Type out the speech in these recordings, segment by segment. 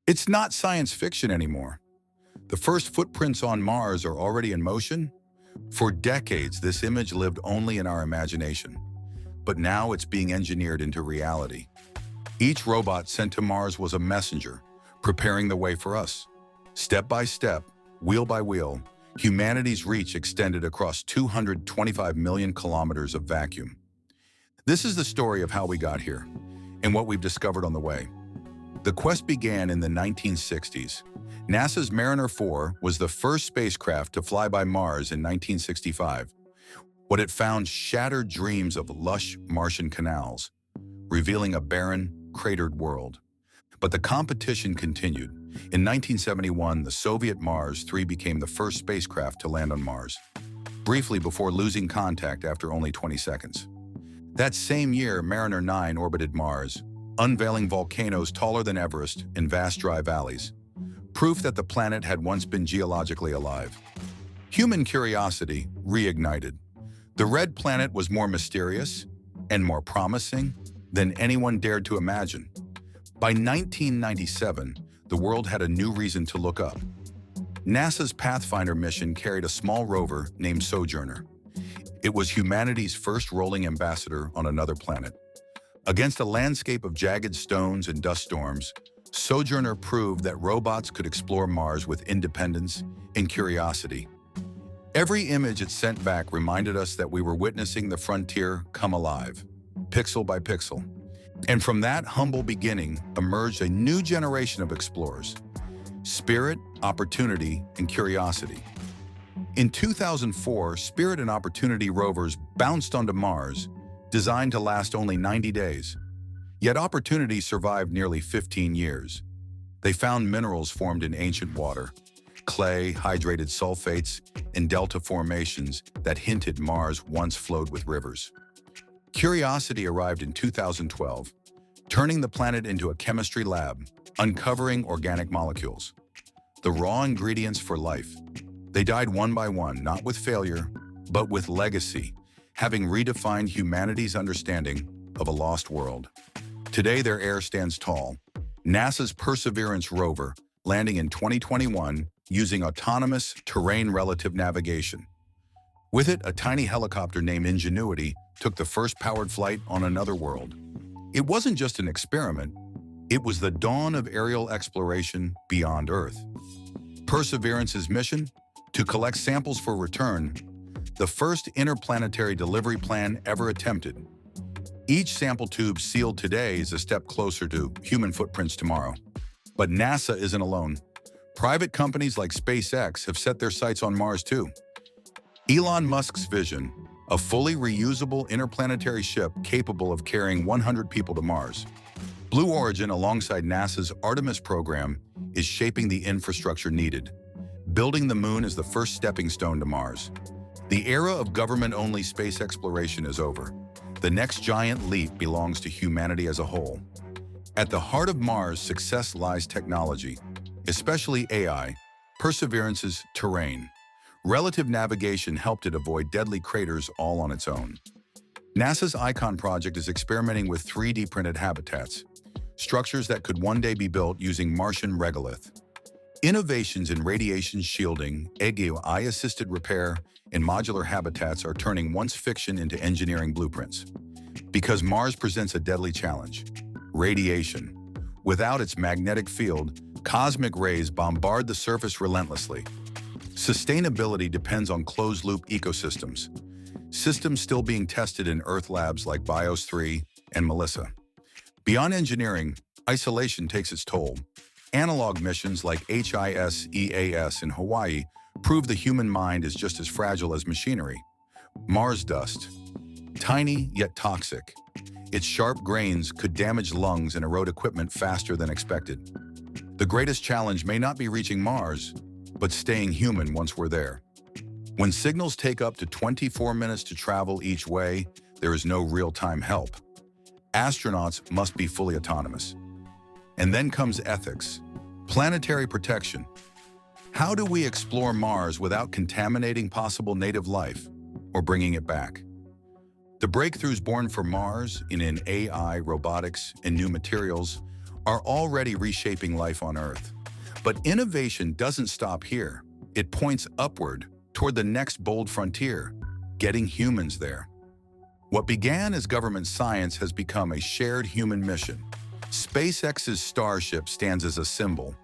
It's not science fiction anymore. The first footprints on Mars are already in motion. For decades, this image lived only in our imagination, but now it's being engineered into reality. Each robot sent to Mars was a messenger, preparing the way for us. Step by step, wheel by wheel, humanity's reach extended across 225 million kilometers of vacuum. This is the story of how we got here and what we've discovered on the way. The quest began in the 1960s. NASA's Mariner 4 was the first spacecraft to fly by Mars in 1965. What it found shattered dreams of lush Martian canals, revealing a barren, cratered world. But the competition continued. In 1971, the Soviet Mars 3 became the first spacecraft to land on Mars, briefly before losing contact after only 20 seconds. That same year, Mariner 9 orbited Mars, unveiling volcanoes taller than Everest in vast dry valleys, proof that the planet had once been geologically alive. Human curiosity reignited. The red planet was more mysterious and more promising than anyone dared to imagine. By 1997, the world had a new reason to look up. NASA's Pathfinder mission carried a small rover named Sojourner. It was humanity's first rolling ambassador on another planet. Against a landscape of jagged stones and dust storms, Sojourner proved that robots could explore Mars with independence and curiosity. Every image it sent back reminded us that we were witnessing the frontier come alive, pixel by pixel. And from that humble beginning emerged a new generation of explorers: Spirit, Opportunity, and Curiosity. In 2004, Spirit and Opportunity rovers bounced onto Mars, designed to last only 90 days. Yet Opportunity survived nearly 15 years. They found minerals formed in ancient water, clay, hydrated sulfates, and delta formations that hinted Mars once flowed with rivers. Curiosity arrived in 2012, turning the planet into a chemistry lab, uncovering organic molecules, the raw ingredients for life. They died one by one, not with failure, but with legacy, having redefined humanity's understanding of a lost world. Today, their heir stands tall. NASA's Perseverance rover, landing in 2021 using autonomous terrain relative navigation. With it, a tiny helicopter named Ingenuity took the first powered flight on another world. It wasn't just an experiment, it was the dawn of aerial exploration beyond Earth. Perseverance's mission? To collect samples for return, the first interplanetary delivery plan ever attempted. Each sample tube sealed today is a step closer to human footprints tomorrow. But NASA isn't alone. Private companies like SpaceX have set their sights on Mars too. Elon Musk's vision, a fully reusable interplanetary ship capable of carrying 100 people to Mars. Blue Origin, alongside NASA's Artemis program, is shaping the infrastructure needed. Building the moon is the first stepping stone to Mars. The era of government-only space exploration is over. The next giant leap belongs to humanity as a whole. At the heart of Mars' success lies technology, especially AI, Perseverance's terrain. Relative navigation helped it avoid deadly craters all on its own. NASA's ICON project is experimenting with 3D printed habitats, structures that could one day be built using Martian regolith. Innovations in radiation shielding, AI-assisted repair, and modular habitats are turning once fiction into engineering blueprints. Because Mars presents a deadly challenge: radiation. Without its magnetic field, cosmic rays bombard the surface relentlessly. Sustainability depends on closed-loop ecosystems, systems still being tested in Earth labs like BIOS 3 and Melissa. Beyond engineering, isolation takes its toll. Analog missions like HIS-EAS in Hawaii prove the human mind is just as fragile as machinery. Mars dust. Tiny yet toxic. Its sharp grains could damage lungs and erode equipment faster than expected. The greatest challenge may not be reaching Mars, but staying human once we're there. When signals take up to 24 minutes to travel each way, there is no real-time help. Astronauts must be fully autonomous. And then comes ethics. Planetary protection. How do we explore Mars without contaminating possible native life or bringing it back? The breakthroughs born for Mars in AI, robotics, and new materials are already reshaping life on Earth. But innovation doesn't stop here. It points upward toward the next bold frontier, getting humans there. What began as government science has become a shared human mission. SpaceX's Starship stands as a symbol,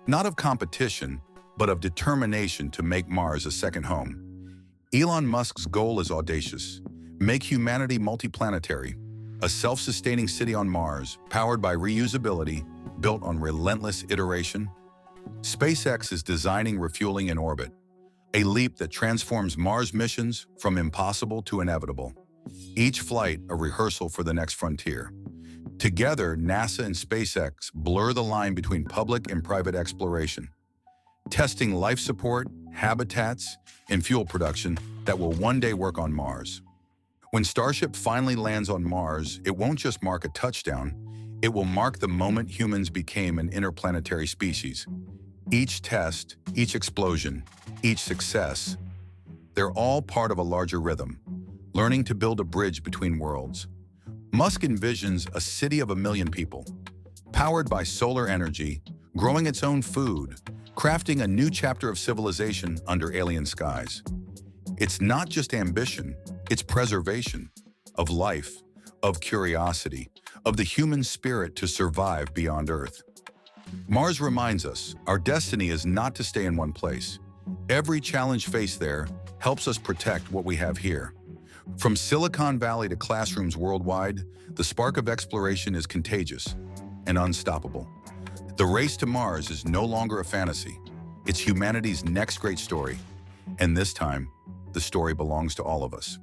not of competition, but of determination to make Mars a second home. Elon Musk's goal is audacious: make humanity multiplanetary, a self-sustaining city on Mars, powered by reusability, built on relentless iteration. SpaceX is designing refueling in orbit, a leap that transforms Mars missions from impossible to inevitable. Each flight a rehearsal for the next frontier. Together, NASA and SpaceX blur the line between public and private exploration, testing life support, habitats, and fuel production that will one day work on Mars. When Starship finally lands on Mars, it won't just mark a touchdown, it will mark the moment humans became an interplanetary species. Each test, each explosion, each success, they're all part of a larger rhythm, learning to build a bridge between worlds. Musk envisions a city of 1 million people, powered by solar energy, growing its own food, crafting a new chapter of civilization under alien skies. It's not just ambition, it's preservation of life, of curiosity, of the human spirit to survive beyond Earth. Mars reminds us our destiny is not to stay in one place. Every challenge faced there helps us protect what we have here. From Silicon Valley to classrooms worldwide, the spark of exploration is contagious and unstoppable. The race to Mars is no longer a fantasy. It's humanity's next great story. And this time, the story belongs to all of us.